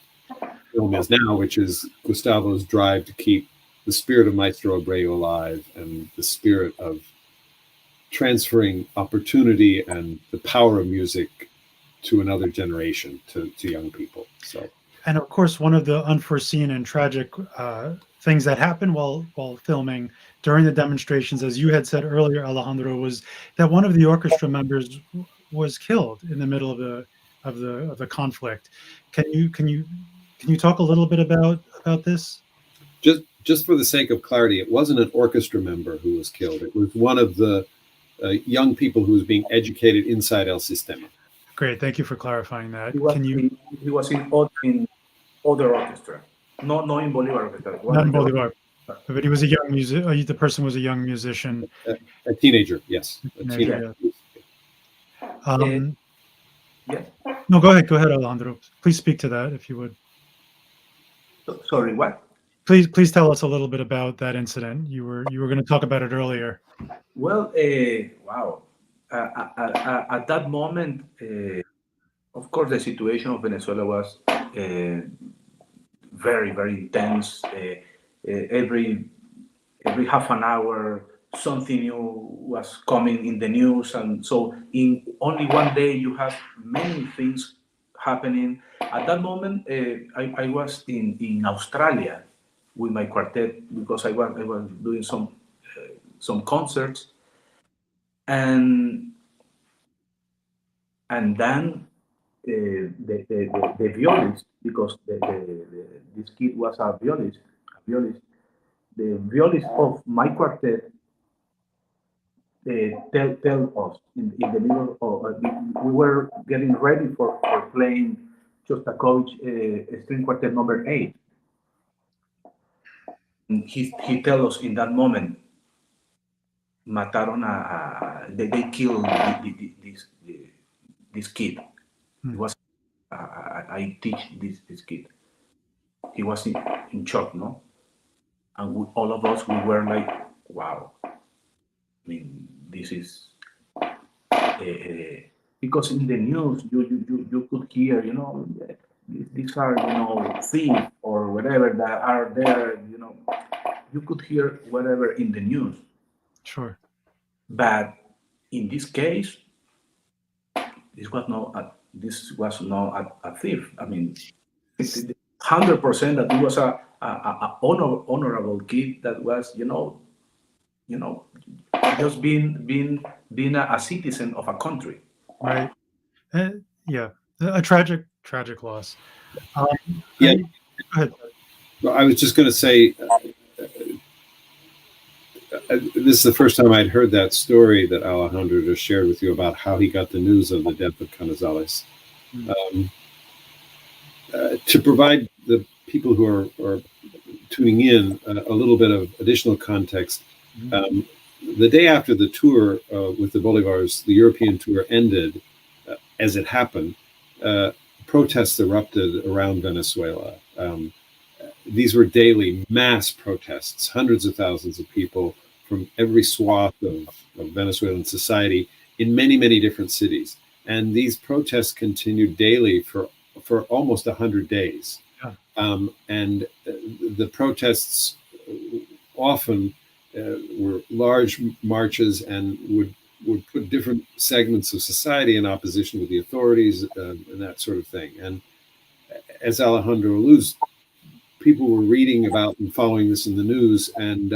Speaker 3: film is now, which is Gustavo's drive to keep the spirit of Maestro Abreu alive and the spirit of transferring opportunity and the power of music to another generation, to young people. So,
Speaker 2: and of course, one of the unforeseen and tragic things that happened while filming during the demonstrations, as you had said earlier, Alejandro, was that one of the orchestra members was killed in the middle of the conflict. Can you talk a little bit about this?
Speaker 3: Just for the sake of clarity, it wasn't an orchestra member who was killed. It was one of the young people who was being educated inside El Sistema.
Speaker 2: Great, thank you for clarifying that.
Speaker 4: He was in other orchestra, not in Bolivar orchestra.
Speaker 2: Not in Bolivar, but he was a young musician. The person was a young musician,
Speaker 3: a teenager. Yes.
Speaker 2: Teenager.
Speaker 4: Yeah.
Speaker 2: No, go ahead, Alejandro. Please speak to that if you would.
Speaker 4: Sorry, what?
Speaker 2: Please tell us a little bit about that incident. You were going to talk about it earlier.
Speaker 4: Well, wow. At that moment, of course, the situation of Venezuela was very, very intense. Every half an hour, something new was coming in the news, and so in only one day, you have many things happening. At that moment, I was in Australia with my quartet because I was doing some concerts, and then the violist, because this kid was a violist. The violist of my quartet tell us in the middle of we were getting ready for playing Shostakovich string quartet number 8. And he tell us in that moment, mataron they killed this kid. It was I teach this kid. He was in shock, no? And all of us, we were like, wow. I mean, this is because in the news you could hear, these are thieves or whatever that are there, you could hear whatever in the news.
Speaker 2: Sure.
Speaker 4: But in this case, this was not a thief. I mean, 100% that it was a honorable kid that was, just being a citizen of a country.
Speaker 2: Right. Yeah. A tragic loss.
Speaker 3: Yeah.
Speaker 2: Go ahead.
Speaker 3: Well, I was just going to say, this is the first time I'd heard that story that Alejandro just shared with you about how he got the news of the death of Canizales. To provide the people who are tuning in a little bit of additional context, the day after the tour with the Bolivars, the European tour ended, as it happened, protests erupted around Venezuela. These were daily mass protests, hundreds of thousands of people from every swath of Venezuelan society in many, many different cities. And these protests continued daily for almost 100 days. Yeah. And the protests often were large marches and would put different segments of society in opposition with the authorities and that sort of thing. And as Alejandro alludes, people were reading about and following this in the news, and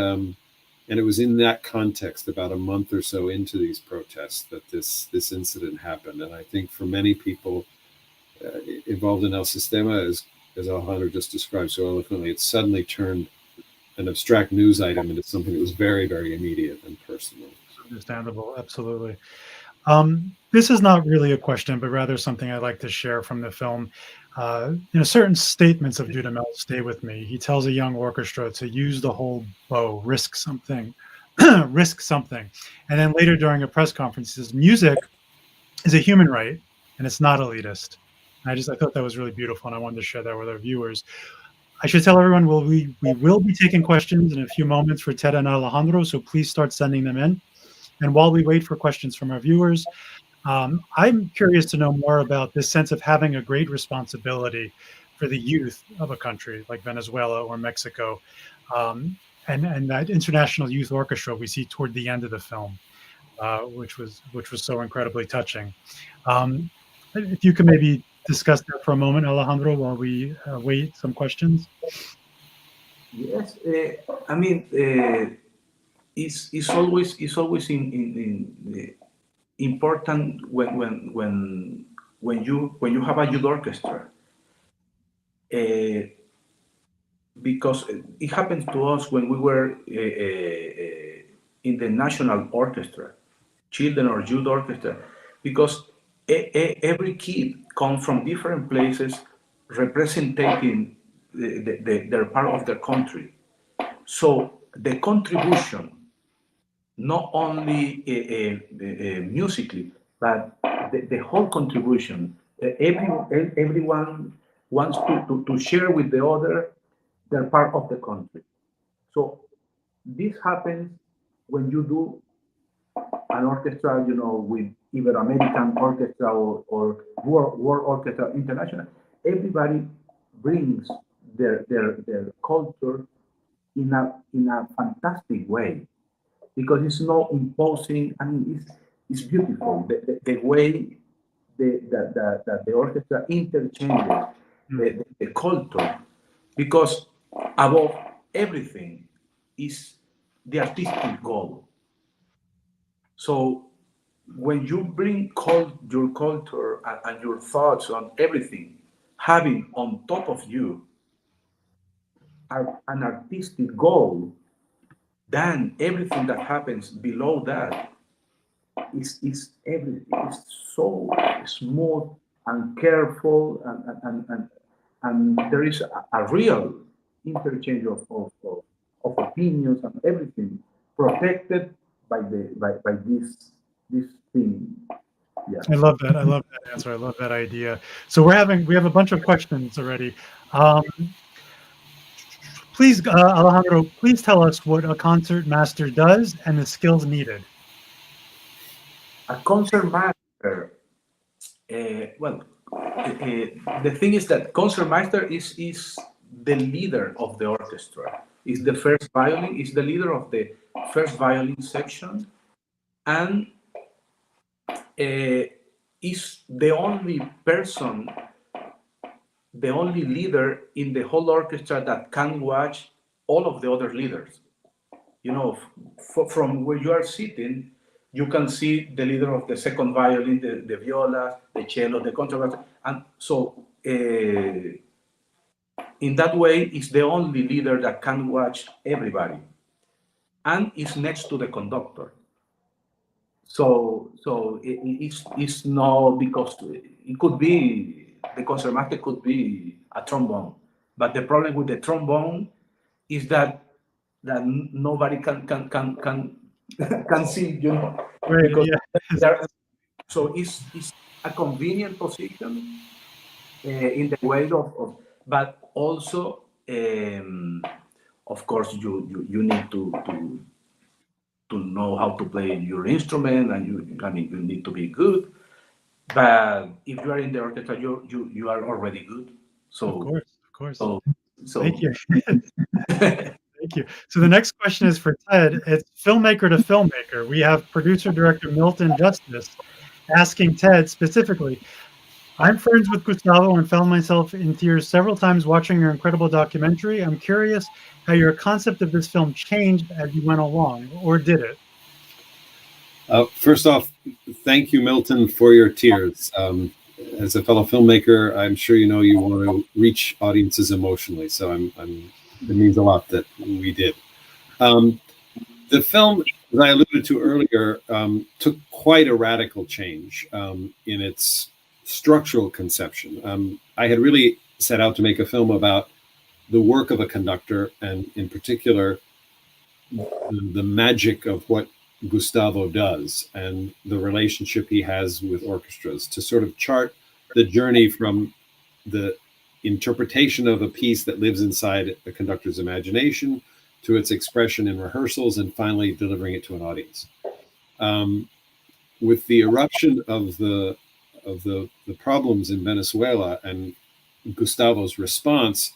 Speaker 3: it was in that context, about a month or so into these protests, that this incident happened. And I think for many people involved in El Sistema, as Alejandro just described so eloquently, it suddenly turned an abstract news item into something that was very, very immediate and personal.
Speaker 2: Understandable, absolutely. This is not really a question, but rather something I'd like to share from the film. Certain statements of Dudamel stay with me. He tells a young orchestra to use the whole bow, risk something, risk something. And then later during a press conference, he says, music is a human right, and it's not elitist. And I thought that was really beautiful, and I wanted to share that with our viewers. I should tell everyone, we will be taking questions in a few moments for Ted and Alejandro, so please start sending them in. And while we wait for questions from our viewers, I'm curious to know more about this sense of having a great responsibility for the youth of a country like Venezuela or Mexico, and that international youth orchestra we see toward the end of the film, which was so incredibly touching. If you could maybe discuss that for a moment, Alejandro, while we wait some questions.
Speaker 4: Yes, I mean, it's always important when you have a youth orchestra, because it happened to us when we were in the national orchestra, children or youth orchestra, because every kid comes from different places representing their part of their country. So the contribution, not only musically, but the whole contribution, everyone wants to share with the other their part of the country. So this happens when you do an orchestra, with Ibero-American Orchestra or World Orchestra International. Everybody brings their culture in a fantastic way, because it's not imposing. I mean, it's beautiful the way that the orchestra interchanges the culture, because above everything is the artistic goal. So when you bring your culture and your thoughts on everything, having on top of you an artistic goal, then everything that happens below that is everything is so smooth and careful, and there is a real interchange of opinions and everything protected by this thing. Yeah.
Speaker 2: I love that. I love that answer. I love that idea. So we have a bunch of questions already. Um, please, Alejandro, please tell us what a concert master does and the skills needed.
Speaker 4: A concert master. The thing is that concertmaster is the leader of the orchestra. Is the first violin. Is the leader of the first violin section, and is the only person, the only leader in the whole orchestra that can watch all of the other leaders. You know, from where you are sitting, you can see the leader of the second violin, the viola, the cello, the contrabass, and so in that way, it's the only leader that can watch everybody, and is next to the conductor. So it's no, because it could be the concertmaster could be a trombone, but the problem with the trombone is that nobody can can see, you know,
Speaker 2: Right,
Speaker 4: because
Speaker 2: yeah.
Speaker 4: so it's a convenient position in the way of but also of course you need to know how to play your instrument, and you need to be good. But if you are in the orchestra, you are already good. So
Speaker 2: Of course.
Speaker 4: so
Speaker 2: Thank you. Thank you. So the next question is for Ted. It's filmmaker to filmmaker. We have producer director Milton Justice asking Ted specifically, I'm friends with Gustavo and found myself in tears several times watching your incredible documentary. I'm curious how your concept of this film changed as you went along, or did it?
Speaker 3: First off, thank you, Milton, for your tears. As a fellow filmmaker, I'm sure you know you want to reach audiences emotionally. So it means a lot that we did. The film, as I alluded to earlier, took quite a radical change in its structural conception. I had really set out to make a film about the work of a conductor, and in particular, the magic of what Gustavo does and the relationship he has with orchestras, to sort of chart the journey from the interpretation of a piece that lives inside a conductor's imagination to its expression in rehearsals and finally delivering it to an audience. With the eruption of the problems in Venezuela and Gustavo's response,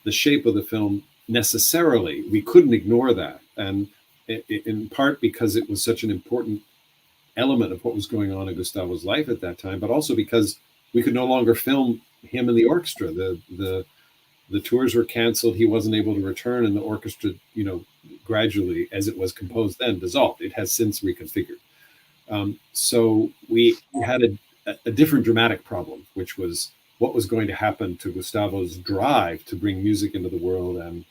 Speaker 3: the shape of the film necessarily, we couldn't ignore that. And in part because it was such an important element of what was going on in Gustavo's life at that time, but also because we could no longer film him in the orchestra. The tours were canceled. He wasn't able to return, and the orchestra, you know, gradually, as it was composed then, dissolved. It has since reconfigured. So we had a different dramatic problem, which was what was going to happen to Gustavo's drive to bring music into the world and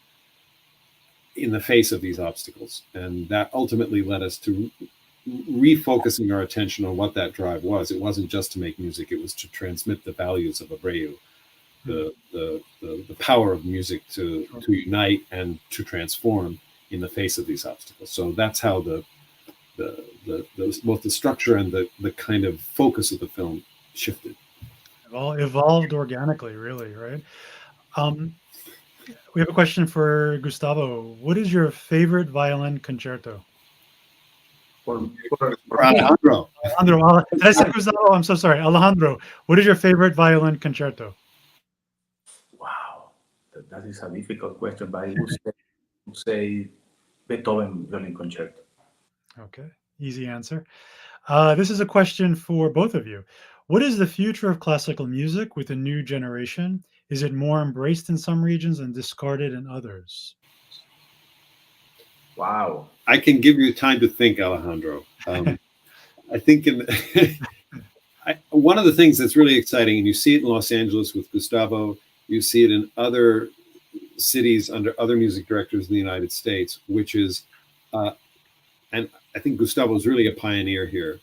Speaker 3: in the face of these obstacles. And that ultimately led us to refocusing our attention on what that drive was. It wasn't just to make music, it was to transmit the values of Abreu, the power of music to unite and to transform in the face of these obstacles. So that's how both the structure and the kind of focus of the film shifted.
Speaker 2: It all evolved organically, really, right? We have a question for Gustavo. What is your favorite violin concerto?
Speaker 4: for
Speaker 3: Alejandro.
Speaker 2: Alejandro, did I say Gustavo? I'm so sorry. Alejandro, what is your favorite violin concerto?
Speaker 4: wow, that is a difficult question, but I would say Beethoven Violin Concerto.
Speaker 2: Okay, easy answer. This is a question for both of you. What is the future of classical music with a new generation? Is it more embraced in some regions and discarded in others?
Speaker 4: Wow.
Speaker 3: I can give you time to think, Alejandro. I think one of the things that's really exciting, and you see it in Los Angeles with Gustavo, you see it in other cities under other music directors in the United States, which is, and I think Gustavo is really a pioneer here.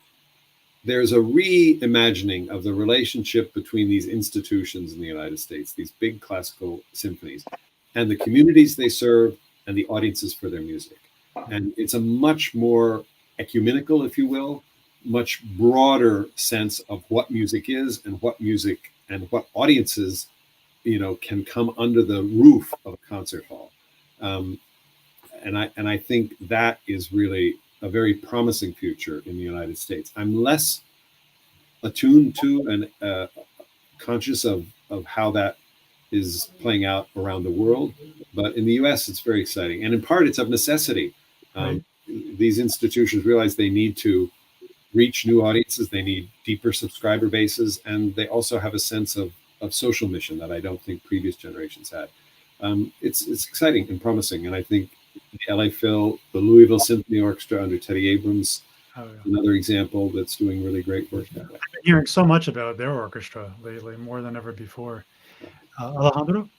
Speaker 3: There's a reimagining of the relationship between these institutions in the United States, these big classical symphonies, and the communities they serve and the audiences for their music. And it's a much more ecumenical, if you will, much broader sense of what music is and what music and what audiences, can come under the roof of a concert hall. And I think that is really a very promising future in the United States. I'm less attuned to and conscious of how that is playing out around the world, but in the US it's very exciting, and in part it's of necessity.
Speaker 2: Right.
Speaker 3: These institutions realize they need to reach new audiences, they need deeper subscriber bases, and they also have a sense of social mission that I don't think previous generations had. It's exciting and promising, and I think the LA Phil, the Louisville Symphony Orchestra under Teddy Abrams, another example that's doing really great work that way.
Speaker 2: I've been hearing so much about their orchestra lately, more than ever before. Alejandro?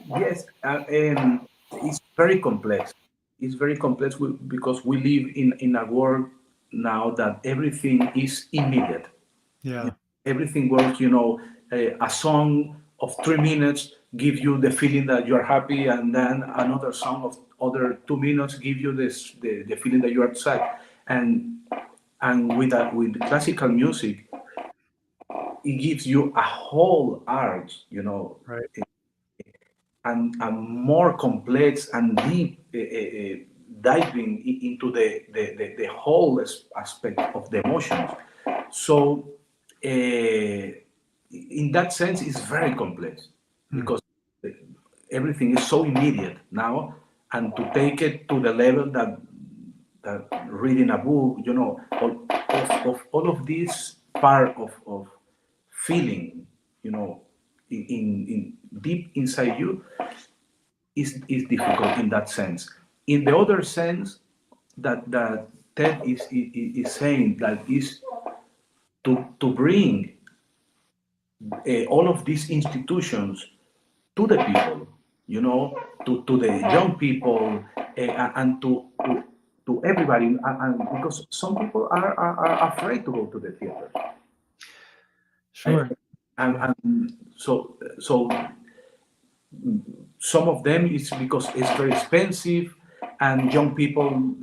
Speaker 4: Yes, it's very complex. It's very complex because we live in a world now that everything is immediate.
Speaker 2: Yeah.
Speaker 4: Everything works, a song of 3 minutes give you the feeling that you're happy, and then another song of other 2 minutes give you the feeling that you're sad. And with classical music, it gives you a whole art,
Speaker 2: Right.
Speaker 4: and more complex and deep diving into the whole aspect of the emotions. So in that sense, it's very complex because everything is so immediate now, and to take it to the level that reading a book, all of this part of feeling, in deep inside you is difficult in that sense. In the other sense, that Ted is saying, that is to bring all of these institutions to the people, to the young people, and to everybody, and because some people are afraid to go to the theater.
Speaker 2: Sure.
Speaker 4: And so some of them is because it's very expensive, and young people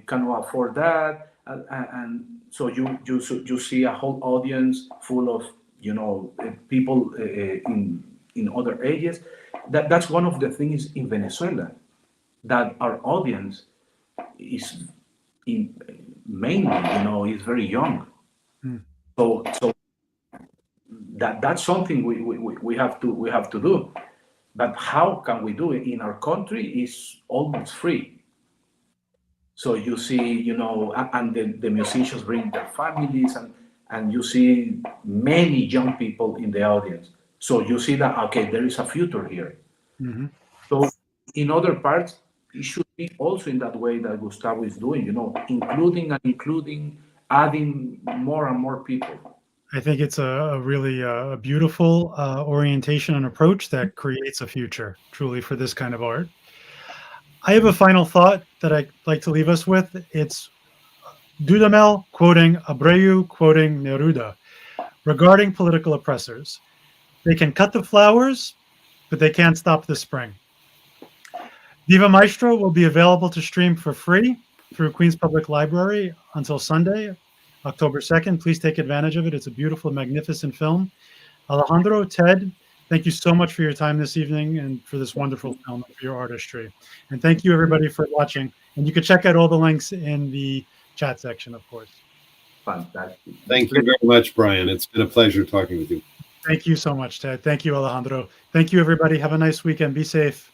Speaker 4: cannot afford that, and so you see a whole audience full of people in other ages. That's one of the things in Venezuela, that our audience is mainly is very young. So that's something we have to do. But how can we do it? In our country is almost free. So you see, and the musicians bring their families, and you see many young people in the audience. So you see that, okay, there is a future here.
Speaker 2: Mm-hmm.
Speaker 4: So in other parts, it should be also in that way that Gustavo is doing, including, adding more and more people.
Speaker 2: I think it's a really beautiful orientation and approach that creates a future, truly, for this kind of art. I have a final thought that I'd like to leave us with. It's Dudamel quoting Abreu quoting Neruda regarding political oppressors. They can cut the flowers, but they can't stop the spring. Viva Maestro will be available to stream for free through Queens Public Library until Sunday, October 2nd. Please take advantage of it. It's a beautiful, magnificent film. Alejandro, Ted, thank you so much for your time this evening and for this wonderful film and for your artistry. And thank you, everybody, for watching. And you can check out all the links in the chat section, of course.
Speaker 4: Fantastic.
Speaker 3: Thank you very much, Brian. It's been a pleasure talking with you.
Speaker 2: Thank you so much, Ted. Thank you, Alejandro. Thank you, everybody. Have a nice weekend. Be safe.